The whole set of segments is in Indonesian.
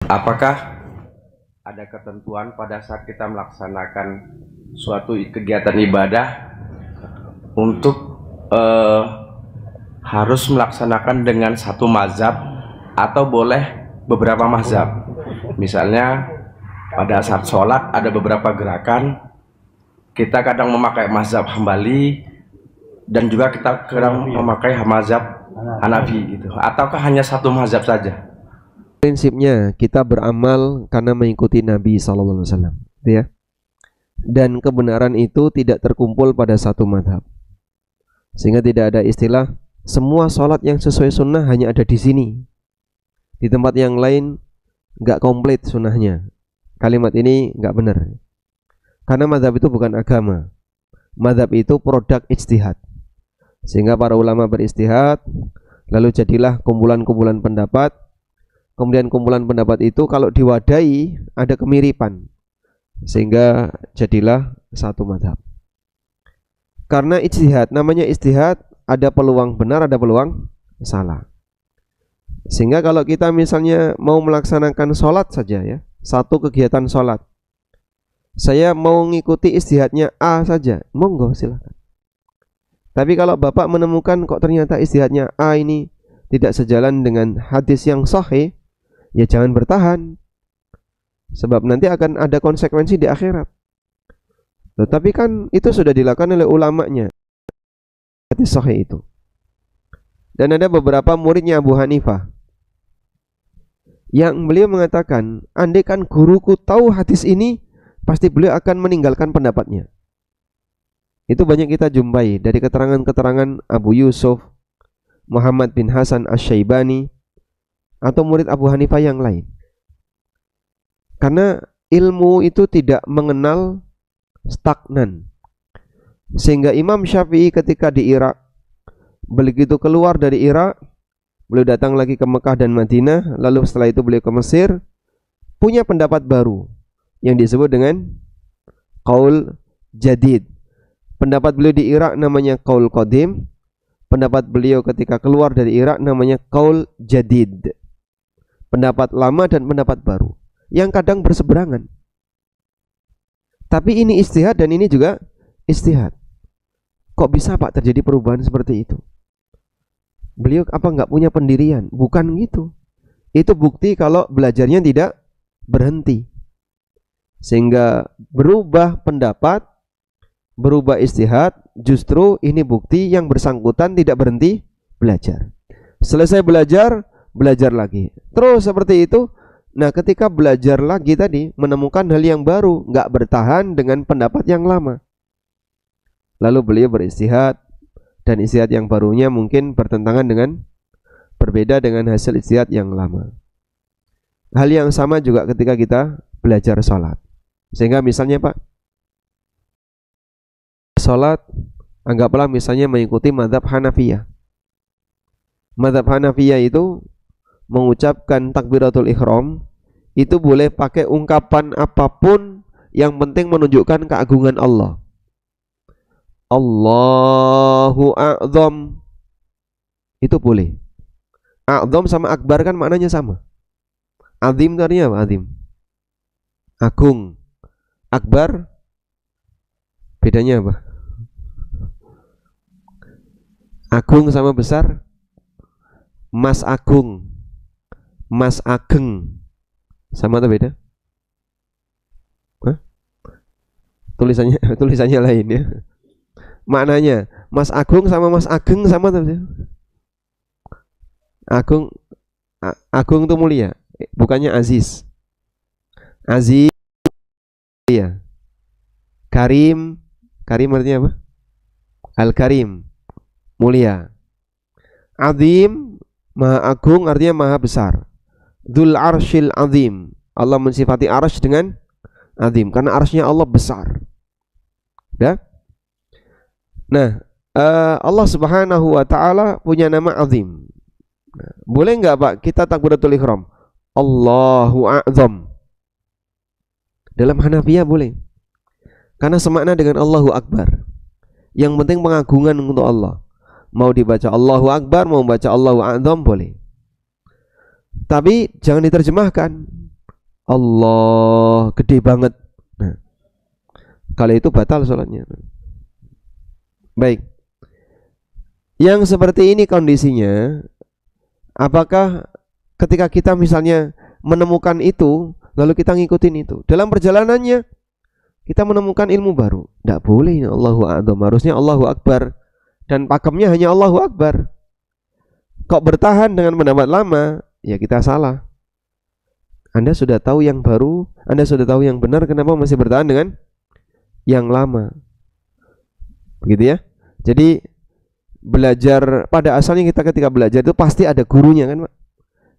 Apakah ada ketentuan pada saat kita melaksanakan suatu kegiatan ibadah untuk harus melaksanakan dengan satu mazhab atau boleh beberapa mazhab? Misalnya pada saat sholat ada beberapa gerakan, kita kadang memakai mazhab Hambali dan juga kita kadang memakai mazhab Hanafi gitu. Ataukah hanya satu mazhab saja? Prinsipnya kita beramal karena mengikuti Nabi SAW, ya. Dan kebenaran itu tidak terkumpul pada satu madhab, sehingga tidak ada istilah semua sholat yang sesuai sunnah hanya ada di sini, di tempat yang lain nggak komplit sunnahnya. Kalimat ini nggak benar, karena madhab itu bukan agama. Madhab itu produk ijtihad, sehingga para ulama beristihad, lalu jadilah kumpulan-kumpulan pendapat. Kemudian kumpulan pendapat itu kalau diwadahi ada kemiripan, sehingga jadilah satu madhab. Karena ijtihad, namanya ijtihad, ada peluang benar, ada peluang salah. Sehingga kalau kita misalnya mau melaksanakan sholat saja, ya, satu kegiatan sholat, saya mau ngikuti ijtihadnya A saja, monggo silahkan. Tapi kalau Bapak menemukan kok ternyata ijtihadnya A ini tidak sejalan dengan hadis yang sahih, ya jangan bertahan, sebab nanti akan ada konsekuensi di akhirat. Tapi kan itu sudah dilakukan oleh ulamanya, hadis sahih itu. Dan ada beberapa muridnya Abu Hanifah yang beliau mengatakan, andai kan guruku tahu hadis ini, pasti beliau akan meninggalkan pendapatnya. Itu banyak kita jumpai dari keterangan-keterangan Abu Yusuf, Muhammad bin Hasan Asy-Syaibani, atau murid Abu Hanifah yang lain. Karena ilmu itu tidak mengenal stagnan, sehingga Imam Syafi'i ketika di Irak, begitu keluar dari Irak, beliau datang lagi ke Mekah dan Madinah, lalu setelah itu beliau ke Mesir, punya pendapat baru yang disebut dengan qaul jadid. Pendapat beliau di Irak namanya qaul qadim, pendapat beliau ketika keluar dari Irak namanya qaul jadid. Pendapat lama dan pendapat baru yang kadang berseberangan. Tapi ini ijtihad dan ini juga ijtihad. Kok bisa Pak terjadi perubahan seperti itu? Beliau apa nggak punya pendirian? Bukan gitu. Itu bukti kalau belajarnya tidak berhenti, sehingga berubah pendapat, berubah ijtihad. Justru ini bukti yang bersangkutan tidak berhenti belajar. Selesai belajar, belajar lagi, terus seperti itu. Nah, ketika belajar lagi tadi menemukan hal yang baru, nggak bertahan dengan pendapat yang lama. Lalu beliau beristihad, dan istihad yang barunya mungkin bertentangan dengan, berbeda dengan hasil istihad yang lama. Hal yang sama juga ketika kita belajar sholat. Sehingga misalnya Pak, sholat anggaplah misalnya mengikuti mazhab Hanafiyah. Mazhab Hanafiyah itu mengucapkan takbiratul ihram itu boleh pakai ungkapan apapun, yang penting menunjukkan keagungan Allah. Allahu a'zam, itu boleh. A'zam sama akbar kan maknanya sama. Azim itu artinya apa? Azim, agung. Akbar bedanya apa? Agung sama besar, Mas agung, Mas ageng, sama atau beda? Hah? Tulisannya lain ya. Maknanya Mas agung sama Mas ageng sama atau beda? Agung itu mulia, bukannya aziz. Aziz ya. Karim artinya apa? Al-Karim, mulia. Azim, maha agung, artinya maha besar. Dzul arsyil azim, Allah mensifati arsy dengan azim karena arsy-nya Allah besar. Ya? Nah, Allah Subhanahu wa taala punya nama azim. Nah, boleh enggak Pak kita takbiratul ihram Allahu a'zam? Dalam Hanafiyah boleh, karena semakna dengan Allahu akbar. Yang penting pengagungan untuk Allah. Mau dibaca Allahu akbar, mau baca Allahu a'zam boleh. Tapi jangan diterjemahkan. Allah gede banget. Nah, kalau itu batal sholatnya. Baik. Yang seperti ini kondisinya, apakah ketika kita misalnya menemukan itu, lalu kita ngikutin itu, dalam perjalanannya kita menemukan ilmu baru, tidak boleh. Allahu a'dzam, harusnya Allahu akbar, dan pakemnya hanya Allahu akbar. Kok bertahan dengan pendapat lama, ya kita salah. Anda sudah tahu yang baru, Anda sudah tahu yang benar, kenapa masih bertahan dengan yang lama? Begitu ya. Jadi belajar, pada asalnya kita ketika belajar itu pasti ada gurunya kan Pak?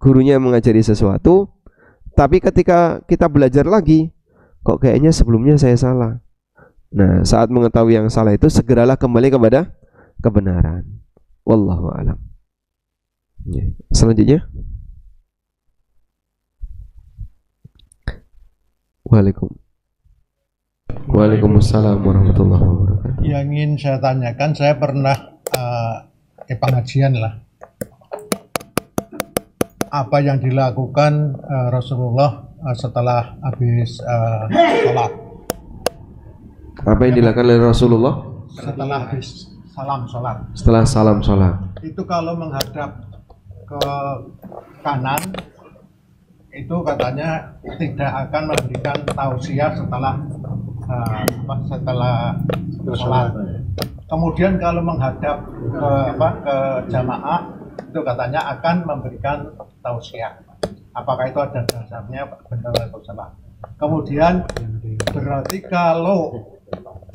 Gurunya mengajari sesuatu, tapi ketika kita belajar lagi, kok kayaknya sebelumnya saya salah. Nah, saat mengetahui yang salah itu segeralah kembali kepada kebenaran. Wallahu a'lam. Selanjutnya. Waalaikumsalam warahmatullahi wabarakatuh. Yang ingin saya tanyakan, saya pernah pengajian lah. Apa yang dilakukan Rasulullah setelah habis sholat? Apa yang dilakukan oleh Rasulullah setelah habis salam sholat? Setelah salam sholat. Itu kalau menghadap ke kanan, itu katanya tidak akan memberikan tausiah setelah sholat. Kemudian kalau menghadap ke jamaah, itu katanya akan memberikan tausiah. Apakah itu ada dasarnya benar atau salah? Kemudian berarti kalau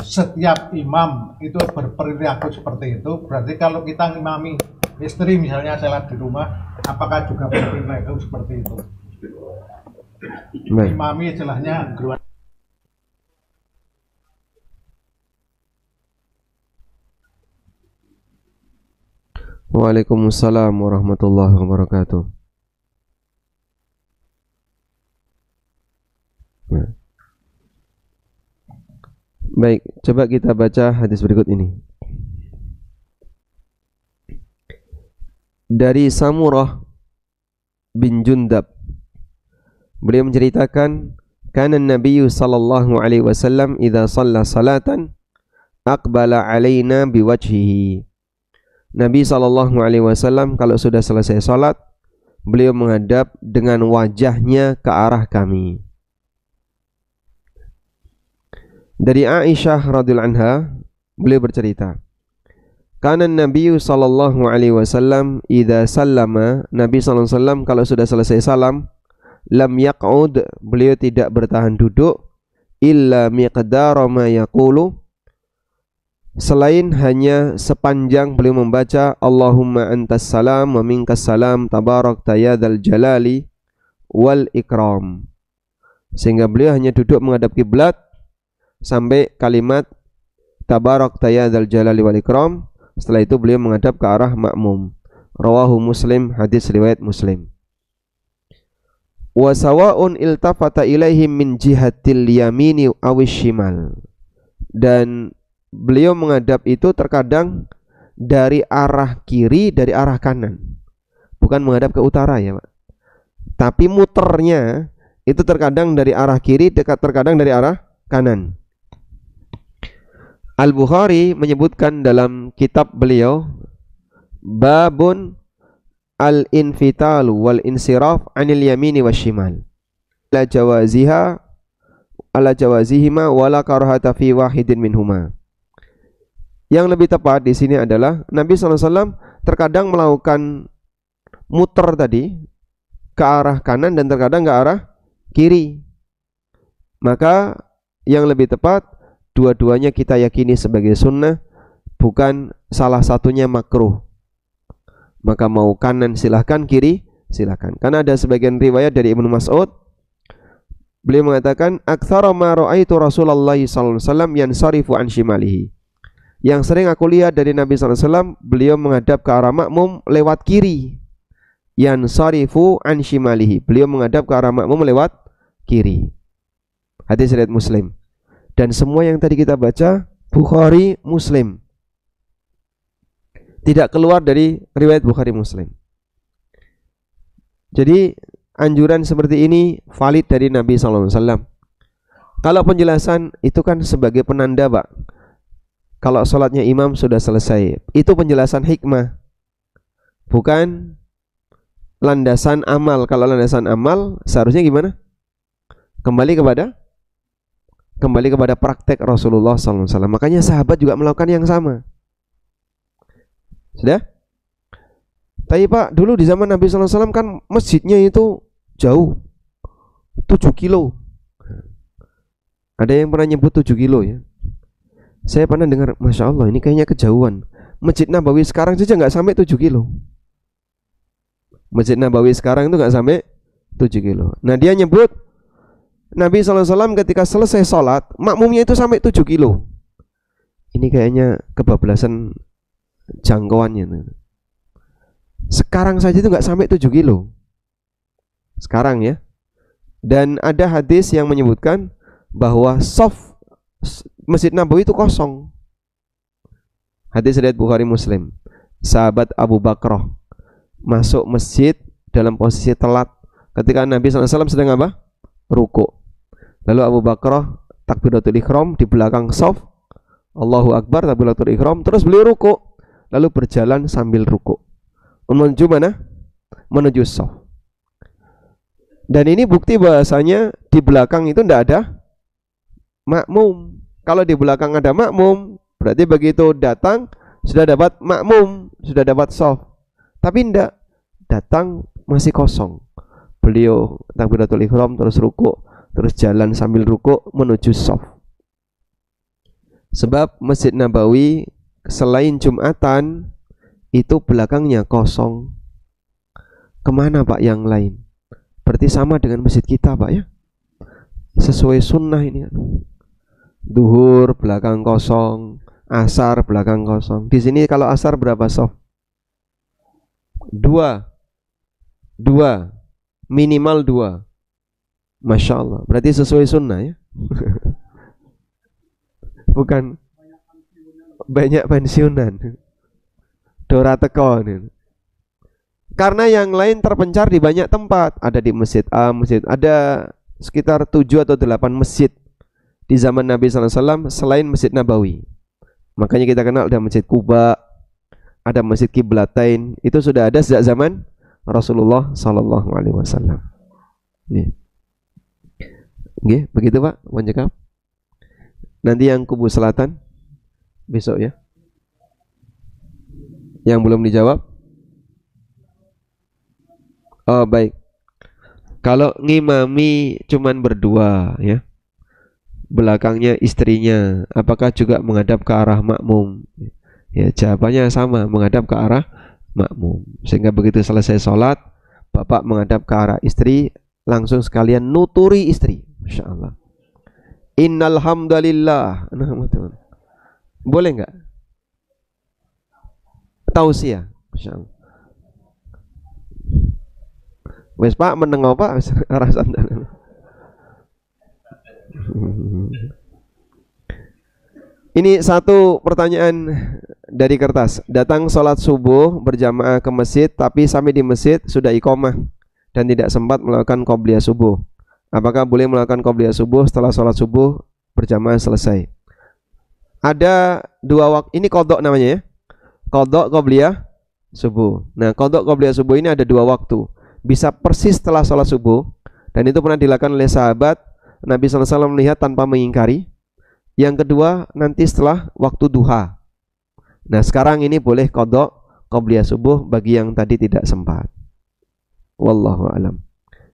setiap imam itu berperilaku seperti itu, berarti kalau kita ngimami istri misalnya sholat di rumah, apakah juga berperilaku seperti itu? Imami istilahnya. Waalaikumsalam warahmatullahi wabarakatuh. Baik, coba kita baca hadis berikut ini. Dari Samurah bin Jundab, beliau menceritakan, kana Nabi sallallahu alaihi wasallam idza shalla salatan aqbala alaina biwajhihi. Nabi sallallahu alaihi wasallam kalau sudah selesai salat, beliau menghadap dengan wajahnya ke arah kami. Dari Aisyah radhiyallahu anha, beliau bercerita, kana Nabi sallallahu alaihi wasallam idza sallama, Nabi sallallahu alaihi wasallam kalau sudah selesai salam, lam yaq'ud, beliau tidak bertahan duduk, illa miqdara ma yaqulu, selain hanya sepanjang beliau membaca Allahumma antas salam wa minkas salam tabarakta ya dzal jalali wal ikram, sehingga beliau hanya duduk menghadap kiblat sampai kalimat tabarakta ya dzal jalali wal ikram. Setelah itu beliau menghadap ke arah makmum. Rawahu Muslim, hadis riwayat Muslim. Wa sawa'un iltafata ilaihim min jihatil yamini awish shimal, dan beliau menghadap itu terkadang dari arah kiri, dari arah kanan. Bukan menghadap ke utara ya Pak, tapi muternya itu terkadang dari arah kiri, terkadang dari arah kanan. Al-Bukhari menyebutkan dalam kitab beliau, babun al-infitalu wal insiraf anil yamini washimal la jawaziha ala jawazihima wala karahata fi wahidin minhuma. Yang lebih tepat di sini adalah Nabi SAW terkadang melakukan muter tadi ke arah kanan dan terkadang ke arah kiri. Maka yang lebih tepat, dua-duanya kita yakini sebagai sunnah, bukan salah satunya makruh. Maka mau kanan silahkan, kiri silahkan. Karena ada sebagian riwayat dari Ibnu Mas'ud, beliau mengatakan, aktsara ma ra'aitu Rasulullah sallallahu alaihi wasallam yansarifu an shimalihi. Yang sering aku lihat dari Nabi sallallahu alaihi wasallam, beliau menghadap ke arah makmum lewat kiri. Yansarifu an shimalihi, beliau menghadap ke arah makmum lewat kiri. Hadis riwayat Muslim. Dan semua yang tadi kita baca Bukhari Muslim, tidak keluar dari riwayat Bukhari Muslim. Jadi anjuran seperti ini valid dari Nabi SAW. Kalau penjelasan itu kan sebagai penanda, Pak, kalau sholatnya imam sudah selesai, itu penjelasan hikmah, bukan landasan amal. Kalau landasan amal seharusnya gimana? Kembali kepada praktek Rasulullah SAW. Makanya sahabat juga melakukan yang sama. Sudah? Tapi Pak, dulu di zaman Nabi SAW kan masjidnya itu jauh, 7 kilo. Ada yang pernah nyebut 7 kilo ya? Saya pernah dengar, Masya Allah ini kayaknya kejauhan. Masjid Nabawi sekarang saja nggak sampai 7 kilo. Masjid Nabawi sekarang itu nggak sampai 7 kilo. Nah dia nyebut Nabi SAW ketika selesai sholat, makmumnya itu sampai 7 kilo. Ini kayaknya kebablasan jangkauannya. Sekarang saja itu nggak sampai 7 kilo. Sekarang ya. Dan ada hadis yang menyebutkan bahwa shaf Masjid Nabawi itu kosong. Hadis riwayat Bukhari Muslim. Sahabat Abu Bakrah masuk masjid dalam posisi telat ketika Nabi SAW sedang apa? Ruku. Lalu Abu Bakrah takbiratul ihram di belakang shaf, Allahu Akbar takbiratul ihram, terus beliau ruku, lalu berjalan sambil ruku menuju mana? Menuju shaf. Dan ini bukti bahasanya di belakang itu tidak ada makmum. Kalau di belakang ada makmum, berarti begitu datang sudah dapat makmum, sudah dapat shaf. Tapi tidak, datang masih kosong. Beliau takbiratul ihram terus ruku, terus jalan sambil ruku menuju shaf. Sebab Masjid Nabawi selain Jumatan itu belakangnya kosong. Kemana Pak yang lain? Berarti sama dengan masjid kita Pak ya. Sesuai sunnah ini. Duhur belakang kosong, asar belakang kosong. Di sini kalau asar berapa shaf? 2, minimal 2. Masya Allah. Berarti sesuai sunnah ya. Bukan banyak pensiunan. Dora teko. Karena yang lain terpencar di banyak tempat. Ada di masjid A, masjid ada sekitar 7 atau 8 masjid di zaman Nabi SAW selain Masjid Nabawi. Makanya kita kenal ada Masjid Kuba, ada Masjid Qiblatain. Itu sudah ada sejak zaman Rasulullah SAW. Nggih, begitu Pak, Wanjekap. Nanti yang kubu selatan besok ya. Yang belum dijawab? Oh baik. Kalau ngimami cuman berdua ya, belakangnya istrinya, apakah juga menghadap ke arah makmum? Ya jawabannya sama, menghadap ke arah makmum. Sehingga begitu selesai sholat, bapak menghadap ke arah istri, langsung sekalian nuturi istri. Masya Allah. Innal hamdalillah. Boleh nggak? Tausiah. Masya Allah. Wes Pak meneng apa arah sandan. Ini satu pertanyaan dari kertas. Datang sholat subuh berjamaah ke masjid, tapi sampai di masjid sudah iqomah dan tidak sempat melakukan qobliyah subuh. Apakah boleh melakukan qobliyah subuh setelah sholat subuh berjamaah selesai? Ada 2 waktu. Ini qodok namanya ya. Qodok qobliyah subuh. Nah, qodok qobliyah subuh ini ada 2 waktu. Bisa persis setelah sholat subuh, dan itu pernah dilakukan oleh sahabat. Nabi SAW melihat tanpa mengingkari. Yang kedua nanti setelah waktu duha. Nah sekarang ini boleh qodok qobliyah subuh bagi yang tadi tidak sempat. Wallahu a'lam.